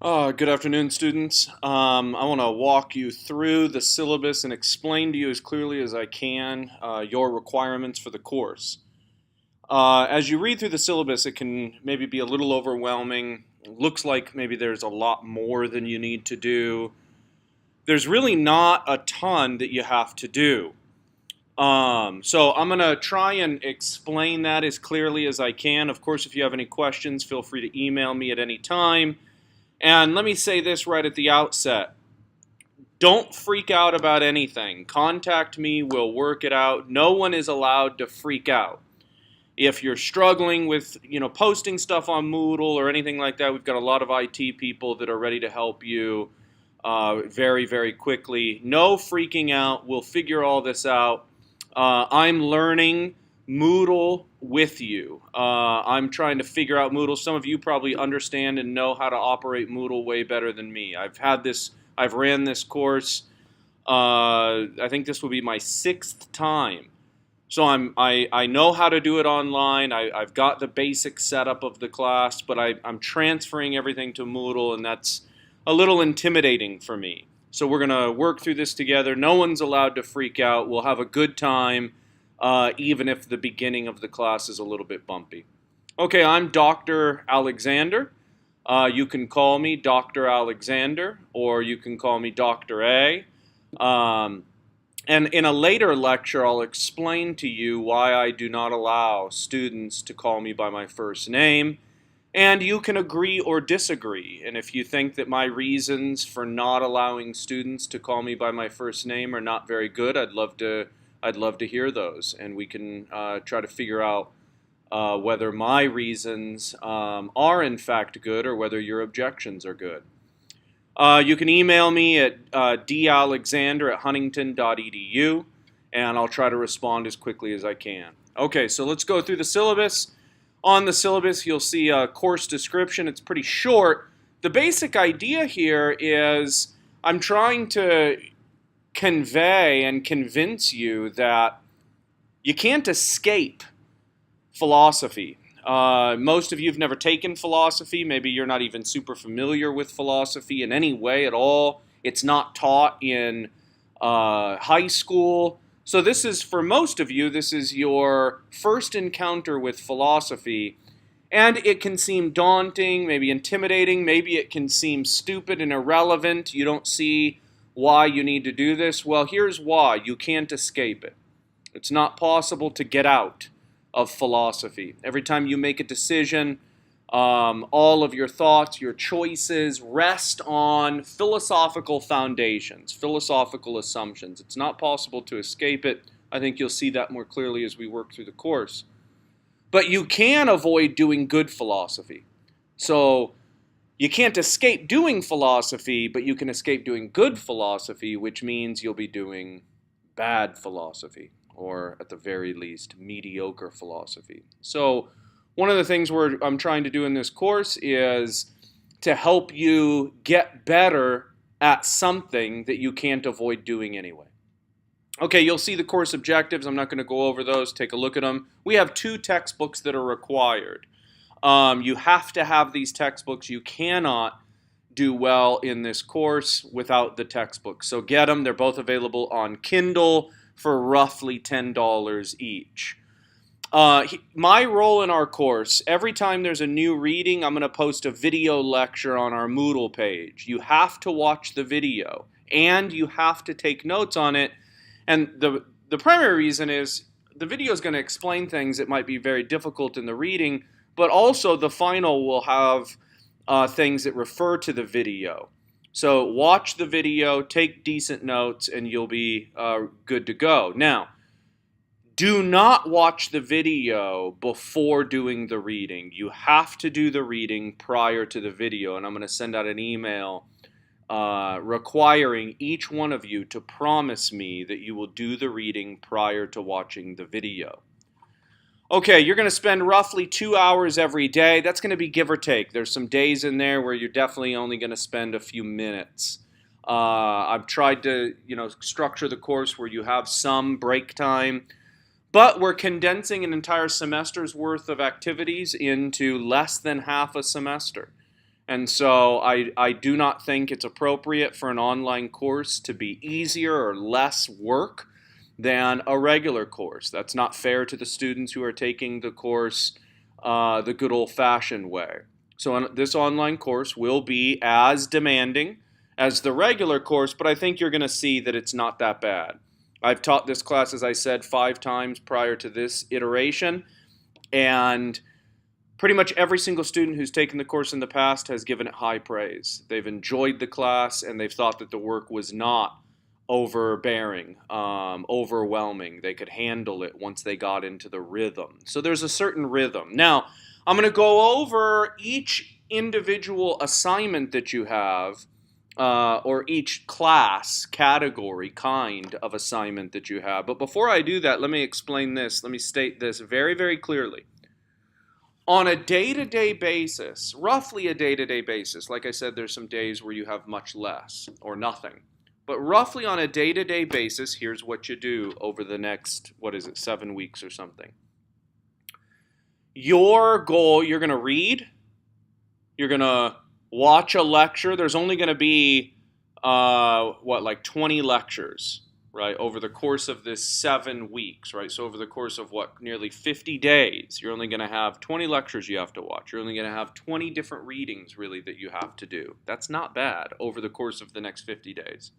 Good afternoon, students. I want to walk you through the syllabus and explain to you as clearly as I can your requirements for the course. As you read through the syllabus, it can maybe be a little overwhelming. It looks like maybe there's a lot more than you need to do. There's really not a ton that you have to do. So I'm going to try and explain that as clearly as I can. Of course, if you have any questions, feel free to email me at any time. And let me say this right at the outset. Don't freak out about anything. Contact me, we'll work it out. No one is allowed to freak out. If you're struggling with, posting stuff on Moodle or anything like that, we've got a lot of IT people that are ready to help you very, very quickly. No freaking out. We'll figure all this out. I'm learning Moodle with you. I'm trying to figure out Moodle. Some of you probably understand and know how to operate Moodle way better than me. I've ran this course. I think this will be my 6th time. So I know how to do it online. I've got the basic setup of the class, but I'm transferring everything to Moodle, and that's a little intimidating for me. So we're going to work through this together. No one's allowed to freak out. We'll have a good time, even if the beginning of the class is a little bit bumpy. Okay, I'm Dr. Alexander. You can call me Dr. Alexander, or you can call me Dr. A. And in a later lecture, I'll explain to you why I do not allow students to call me by my first name. And you can agree or disagree. And if you think that my reasons for not allowing students to call me by my first name are not very good, I'd love to hear those, and we can try to figure out whether my reasons are in fact good or whether your objections are good. You can email me at dalexander@huntington.edu, and I'll try to respond as quickly as I can. Okay, so let's go through the syllabus. On the syllabus, you'll see a course description. It's pretty short. The basic idea here is I'm trying to convey and convince you that you can't escape philosophy. Most of you have never taken philosophy. Maybe you're not even super familiar with philosophy in any way at all. It's not taught in high school. So this is, for most of you, this is your first encounter with philosophy. And it can seem daunting, maybe intimidating, maybe it can seem stupid and irrelevant. You don't see why you need to do this. Well, here's why. You can't escape it. It's not possible to get out of philosophy. Every time you make a decision, all of your thoughts, your choices rest on philosophical foundations, philosophical assumptions. It's not possible to escape it. I think you'll see that more clearly as we work through the course. But you can avoid doing good philosophy. So you can't escape doing philosophy, but you can escape doing good philosophy, which means you'll be doing bad philosophy, or at the very least, mediocre philosophy. So one of the things I'm trying to do in this course is to help you get better at something that you can't avoid doing anyway. Okay, you'll see the course objectives. I'm not going to go over those. Take a look at them. We have 2 textbooks that are required. You have to have these textbooks. You cannot do well in this course without the textbooks. So get them. They're both available on Kindle for roughly $10 each. My role in our course, every time there's a new reading, I'm going to post a video lecture on our Moodle page. You have to watch the video, and you have to take notes on it. And the primary reason is the video is going to explain things that might be very difficult in the reading, but also the final will have things that refer to the video. So watch the video, take decent notes, and you'll be good to go. Now, do not watch the video before doing the reading. You have to do the reading prior to the video, and I'm going to send out an email requiring each one of you to promise me that you will do the reading prior to watching the video. Okay, you're going to spend roughly 2 hours every day. That's going to be give or take. There's some days in there where you're definitely only going to spend a few minutes. I've tried to, structure the course where you have some break time, but we're condensing an entire semester's worth of activities into less than half a semester. And so I do not think it's appropriate for an online course to be easier or less work than a regular course. That's not fair to the students who are taking the course the good old-fashioned way. So this online course will be as demanding as the regular course, but I think you're going to see that it's not that bad. I've taught this class, as I said, 5 times prior to this iteration, and pretty much every single student who's taken the course in the past has given it high praise. They've enjoyed the class, and they've thought that the work was not overbearing, overwhelming. They could handle it once they got into the rhythm. So there's a certain rhythm. Now, I'm going to go over each individual assignment that you have, or each class, category, kind of assignment that you have. But before I do that, let me explain this. Let me state this very, very clearly. On a day-to-day basis, roughly a day-to-day basis, like I said, there's some days where you have much less or nothing. But roughly on a day-to-day basis, here's what you do over the next, 7 weeks or something. Your goal, you're going to read, you're going to watch a lecture. There's only going to be, 20 lectures, right, over the course of this 7 weeks, right? So over the course of nearly 50 days, you're only going to have 20 lectures you have to watch. You're only going to have 20 different readings, really, that you have to do. That's not bad over the course of the next 50 days.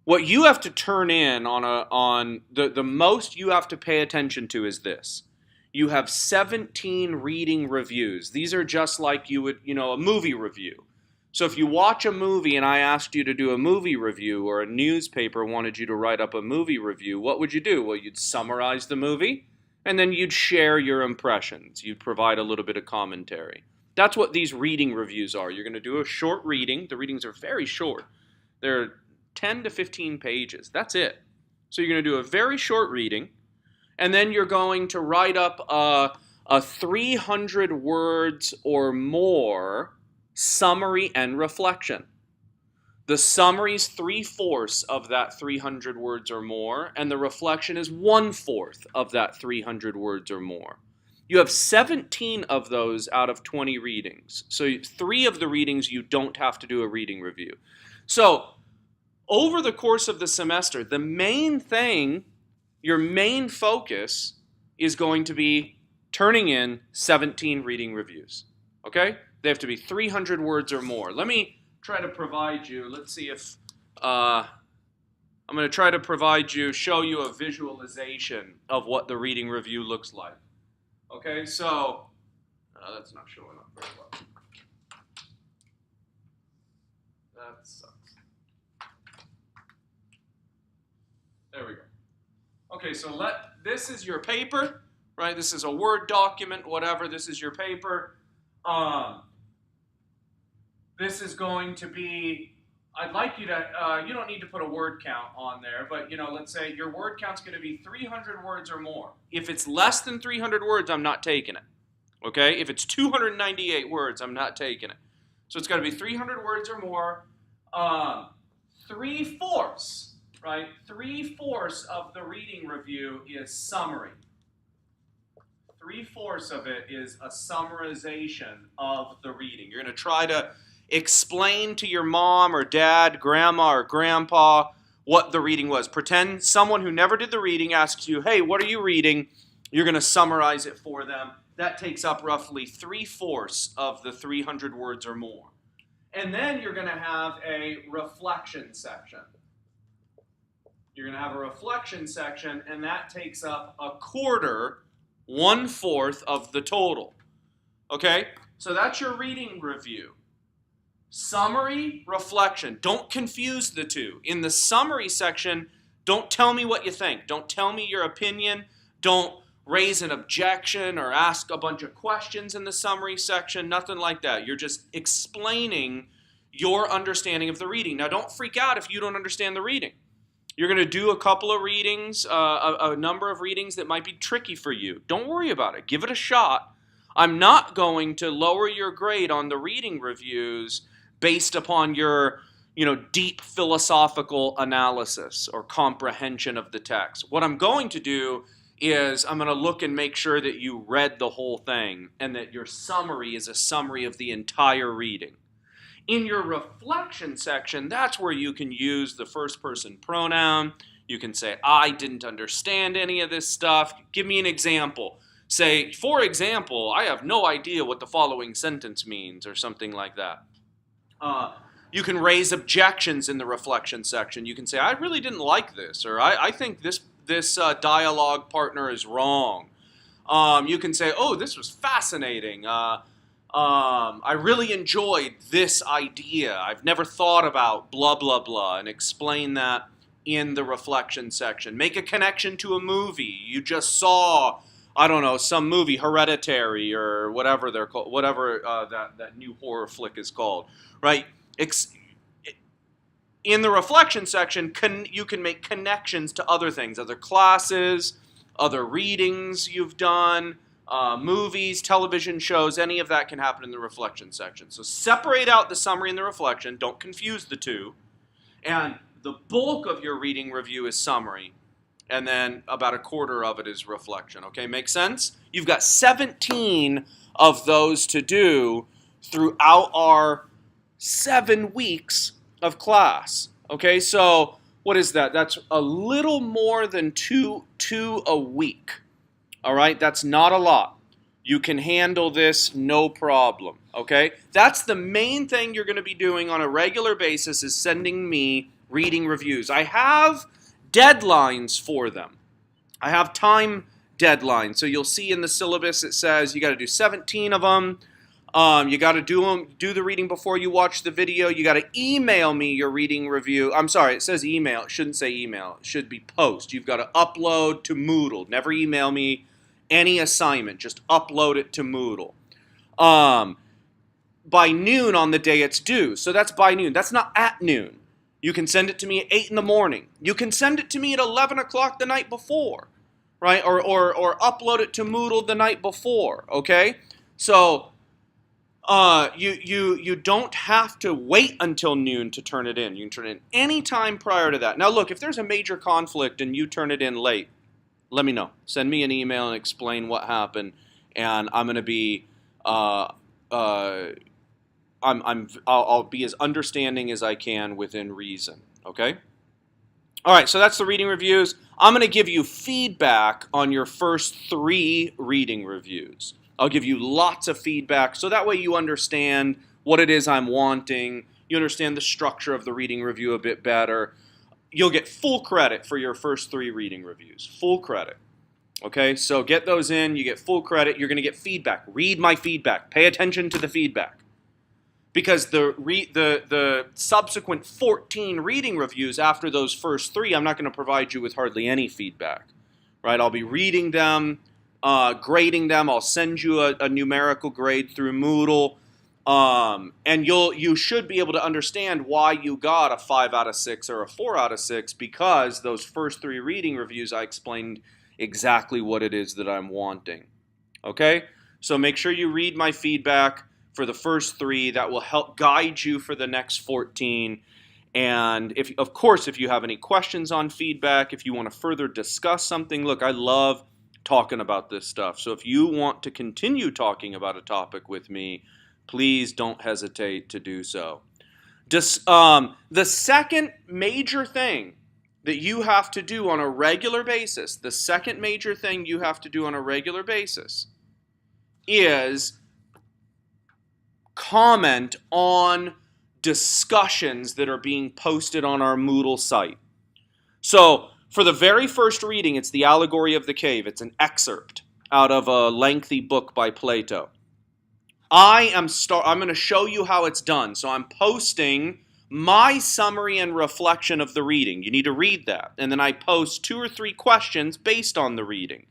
What you have to turn in on the most you have to pay attention to is this. You have 17 reading reviews. These are just like you would, a movie review. So if you watch a movie and I asked you to do a movie review, or a newspaper wanted you to write up a movie review, what would you do? Well, you'd summarize the movie, and then you'd share your impressions. You'd provide a little bit of commentary. That's what these reading reviews are. You're going to do a short reading. The readings are very short. They're 10 to 15 pages. That's it. So you're going to do a very short reading, and then you're going to write up a 300 words or more summary and reflection. The summary is 3/4 of that 300 words or more, and the reflection is 1/4 of that 300 words or more. You have 17 of those out of 20 readings. So 3 of the readings you don't have to do a reading review. So over the course of the semester, the main thing, your main focus is going to be turning in 17 reading reviews. Okay? They have to be 300 words or more. Let me try to provide you, let's see if, I'm going to try to show you a visualization of what the reading review looks like. Okay, so, that's not showing up very well. That sucks. There we go. Okay, so this is your paper, right? This is a Word document, whatever. This is your paper. This is going to be, I'd like you to, you don't need to put a word count on there, but, let's say your word count's going to be 300 words or more. If it's less than 300 words, I'm not taking it. Okay? If it's 298 words, I'm not taking it. So it's got to be 300 words or more. 3/4, right? 3/4 of the reading review is summary. 3/4 of it is a summarization of the reading. You're going to try to explain to your mom or dad, grandma or grandpa what the reading was. Pretend someone who never did the reading asks you, hey, what are you reading? You're going to summarize it for them. That takes up roughly 3/4 of the 300 words or more. And then you're going to have a reflection section. You're going to have a reflection section, and that takes up 1/4 of the total. Okay? So that's your reading review. Summary, reflection. Don't confuse the two. In the summary section, don't tell me what you think. Don't tell me your opinion. Don't raise an objection or ask a bunch of questions in the summary section. Nothing like that. You're just explaining your understanding of the reading. Now, don't freak out if you don't understand the reading. You're going to do a couple of readings, a number of readings that might be tricky for you. Don't worry about it. Give it a shot. I'm not going to lower your grade on the reading reviews based upon your, deep philosophical analysis or comprehension of the text. What I'm going to do is I'm going to look and make sure that you read the whole thing and that your summary is a summary of the entire reading. In your reflection section, that's where you can use the first person pronoun. You can say, I didn't understand any of this stuff. Give me an example. Say, for example, I have no idea what the following sentence means, or something like that. You can raise objections in the reflection section. You can say, I really didn't like this, or I think this dialogue partner is wrong. You can say, oh, this was fascinating. I really enjoyed this idea. I've never thought about blah, blah, blah, and explain that in the reflection section. Make a connection to a movie. You just saw, I don't know, some movie, Hereditary, or whatever they're called, whatever that new horror flick is called, right? In the reflection section, you can make connections to other things, other classes, other readings you've done, movies, television shows, any of that can happen in the reflection section. So separate out the summary and the reflection. Don't confuse the two. And the bulk of your reading review is summary. And then about a quarter of it is reflection. Okay, make sense? You've got 17 of those to do throughout our 7 weeks of class. Okay, so what is that? That's a little more than two a week. All right, that's not a lot. You can handle this no problem. Okay, that's the main thing you're going to be doing on a regular basis, is sending me reading reviews. I have deadlines for them. I have time deadlines. So you'll see in the syllabus it says you got to do 17 of them. You got to do the reading before you watch the video. You got to email me your reading review. I'm sorry, it says email. It shouldn't say email. It should be post. You've got to upload to Moodle. Never email me any assignment. Just upload it to Moodle. By noon on the day it's due. So that's by noon. That's not at noon. You can send it to me at 8 in the morning. You can send it to me at 11 o'clock the night before, right? Or upload it to Moodle the night before, okay? So you don't have to wait until noon to turn it in. You can turn it in any time prior to that. Now look, if there's a major conflict and you turn it in late, let me know. Send me an email and explain what happened, and I'm going to be I'll be as understanding as I can within reason, okay? All right, so that's the reading reviews. I'm going to give you feedback on your first 3 reading reviews. I'll give you lots of feedback, so that way you understand what it is I'm wanting. You understand the structure of the reading review a bit better. You'll get full credit for your first 3 reading reviews. Full credit. Okay, so get those in. You get full credit. You're going to get feedback. Read my feedback. Pay attention to the feedback. Because the subsequent 14 reading reviews after those first 3, I'm not going to provide you with hardly any feedback. Right? I'll be reading them, grading them. I'll send you a numerical grade through Moodle. And you should be able to understand why you got a 5 out of 6 or a 4 out of 6, because those first 3 reading reviews I explained exactly what it is that I'm wanting. Okay? So make sure you read my feedback for the first 3. That will help guide you for the next 14. And of course, if you have any questions on feedback, if you want to further discuss something, look, I love talking about this stuff. So if you want to continue talking about a topic with me, please don't hesitate to do so. The second major thing that you have to do on a regular basis, is comment on discussions that are being posted on our Moodle site. So for the very first reading, it's the Allegory of the Cave. It's an excerpt out of a lengthy book by Plato. I'm going to show you how it's done. So I'm posting my summary and reflection of the reading. You need to read that. And then I post 2 or 3 questions based on the reading.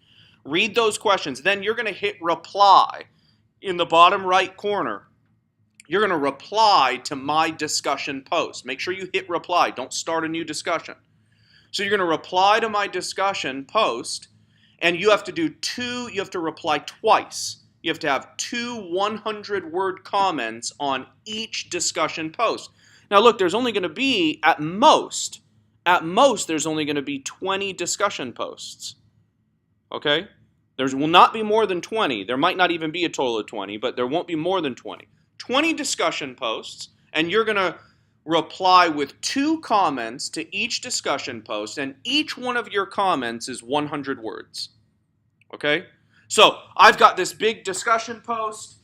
Read those questions. Then you're going to hit reply in the bottom right corner. You're going to reply to my discussion post. Make sure you hit reply. Don't start a new discussion. So you're going to reply to my discussion post, and you have to reply twice. You have to have 2 100-word comments on each discussion post. Now look, there's only going to be, at most, there's only going to be 20 discussion posts. Okay? There will not be more than 20. There might not even be a total of 20, but there won't be more than 20. 20 discussion posts, and you're going to reply with 2 comments to each discussion post, and each one of your comments is 100 words. Okay? So I've got this big discussion post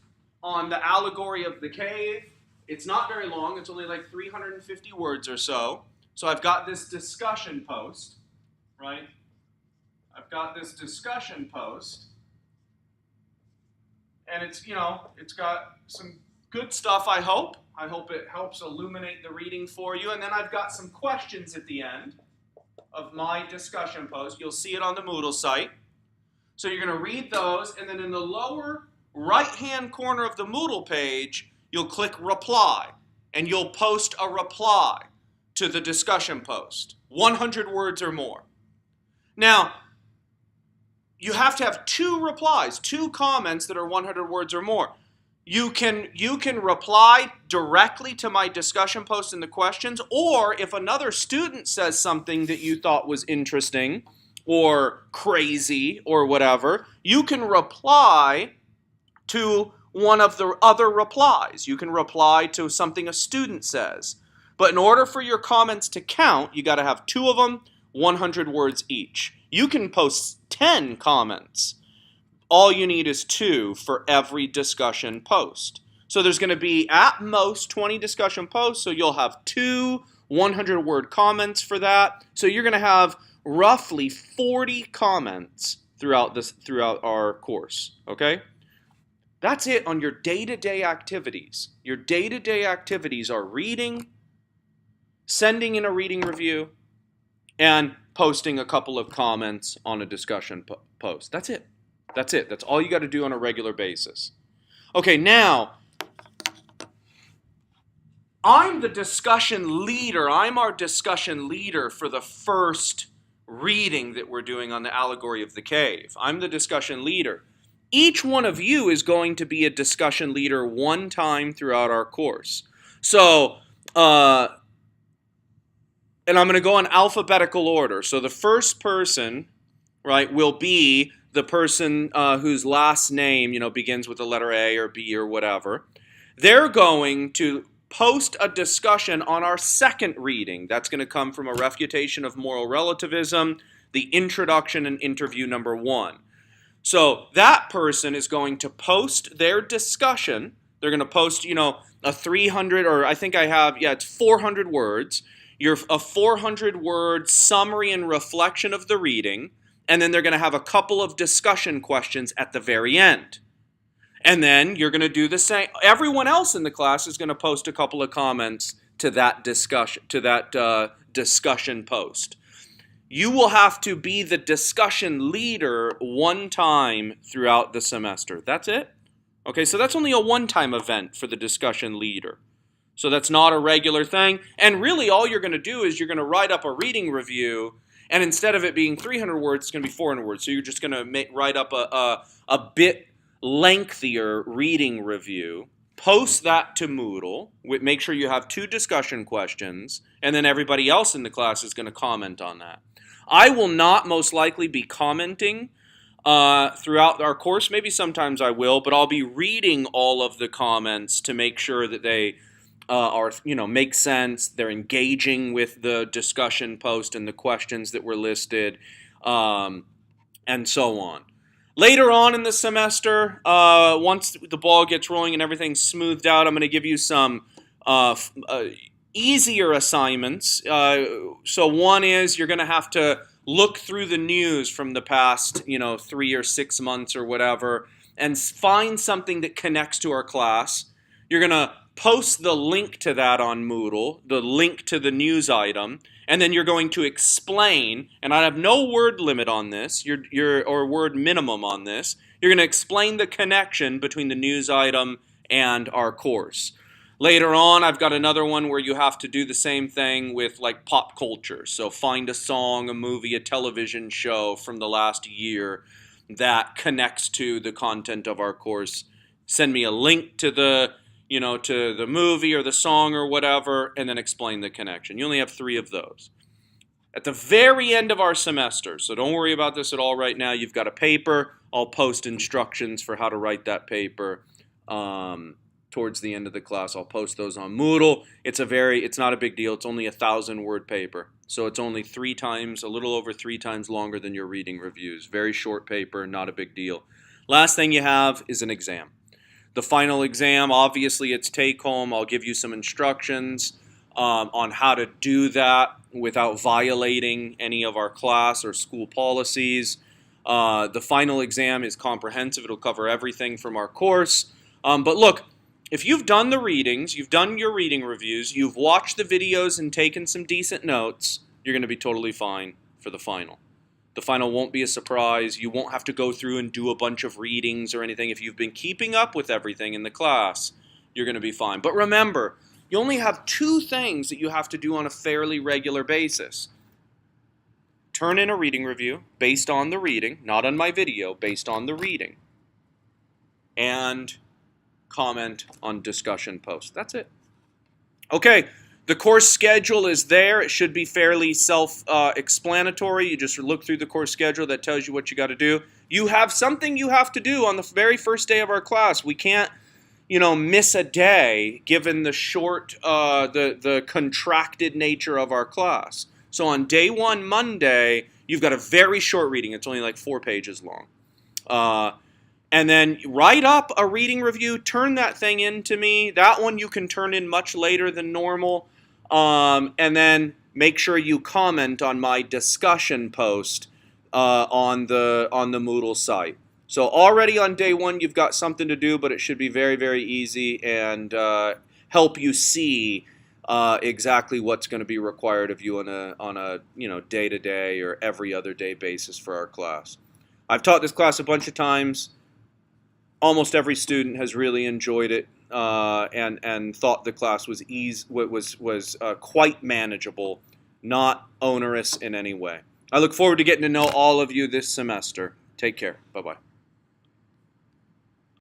on the allegory of the cave. It's not very long. It's only like 350 words or so. So I've got this discussion post, right? I've got this discussion post. And it's, it's got some good stuff, I hope. I hope it helps illuminate the reading for you. And then I've got some questions at the end of my discussion post. You'll see it on the Moodle site. So you're going to read those, and then in the lower right-hand corner of the Moodle page, you'll click Reply, and you'll post a reply to the discussion post, 100 words or more. Now, you have to have 2 replies, 2 comments that are 100 words or more. You can reply directly to my discussion post in the questions, or if another student says something that you thought was interesting or crazy or whatever, you can reply to one of the other replies. You can reply to something a student says. But in order for your comments to count, you got to have 2 of them, 100 words each. You can post 10 comments. All you need is 2 for every discussion post. So there's going to be at most 20 discussion posts, so you'll have 2 100-word comments for that. So you're going to have roughly 40 comments throughout our course, okay? That's it on your day-to-day activities. Your day-to-day activities are reading, sending in a reading review, and posting a couple of comments on a discussion post. That's it. That's it. That's all you got to do on a regular basis. Okay, now, I'm the discussion leader. I'm our discussion leader for the first reading that we're doing on the allegory of the cave. I'm the discussion leader. Each one of you is going to be a discussion leader one time throughout our course. So, and I'm going to go in alphabetical order. So the first person, right, will be the person whose last name, begins with the letter A or B or whatever. They're going to post a discussion on our second reading. That's going to come from A Refutation of Moral Relativism, the introduction and interview number 1. So that person is going to post their discussion. They're going to post, a 300, or I think I have, it's 400 words. A 400-word summary and reflection of the reading, and then they're going to have a couple of discussion questions at the very end. And then you're going to do the same. Everyone else in the class is going to post a couple of comments to that discussion post. You will have to be the discussion leader one time throughout the semester. That's it. Okay, so that's only a one-time event for the discussion leader. So that's not a regular thing. And really all you're going to do is you're going to write up a reading review, and instead of it being 300 words, it's going to be 400 words. So you're just going to write up a bit lengthier reading review, post that to Moodle, make sure you have 2 discussion questions, and then everybody else in the class is going to comment on that. I will not most likely be commenting throughout our course. Maybe sometimes I will, but I'll be reading all of the comments to make sure that they make sense. They're engaging with the discussion post and the questions that were listed, and so on. Later on in the semester, once the ball gets rolling and everything's smoothed out, I'm going to give you some easier assignments. So one is you're going to have to look through the news from the past, 3 or 6 months or whatever, and find something that connects to our class. You're going to post the link to that on Moodle, the link to the news item, and then you're going to explain, and I have no word limit on this, or word minimum on this. You're going to explain the connection between the news item and our course. Later on, I've got another one where you have to do the same thing with like pop culture. So find a song, a movie, a television show from the last year that connects to the content of our course. Send me a link to the movie or the song or whatever, and then explain the connection. You only have 3 of those. At the very end of our semester, so don't worry about this at all right now, you've got a paper. I'll post instructions for how to write that paper towards the end of the class. I'll post those on Moodle. It's not a big deal. It's only a 1,000-word paper. So it's only a little over 3 times longer than your reading reviews. Very short paper, not a big deal. Last thing you have is an exam. The final exam, obviously it's take home. I'll give you some instructions on how to do that without violating any of our class or school policies. The final exam is comprehensive. It'll cover everything from our course. But look, if you've done the readings, you've done your reading reviews, you've watched the videos and taken some decent notes, you're going to be totally fine for the final. The final won't be a surprise. You won't have to go through and do a bunch of readings or anything. If you've been keeping up with everything in the class, you're going to be fine. But remember, you only have 2 things that you have to do on a fairly regular basis. Turn in a reading review based on the reading, not on my video, based on the reading. And comment on discussion post. That's it. Okay, the course schedule is there. It should be fairly self-explanatory. You just look through the course schedule that tells you what you got to do. You have something you have to do on the very first day of our class. We can't, miss a day given the short, the contracted nature of our class. So on day 1, Monday, you've got a very short reading. It's only like 4 pages long. And then write up a reading review, turn that thing in to me. That one you can turn in much later than normal. And then make sure you comment on my discussion post on the Moodle site. So already on day 1 you've got something to do, but it should be very, very easy and help you see exactly what's going to be required of you on a day-to-day or every other day basis for our class. I've taught this class a bunch of times. Almost every student has really enjoyed it and thought the class was quite manageable, not onerous in any way. I look forward to getting to know all of you this semester. Take care. Bye-bye.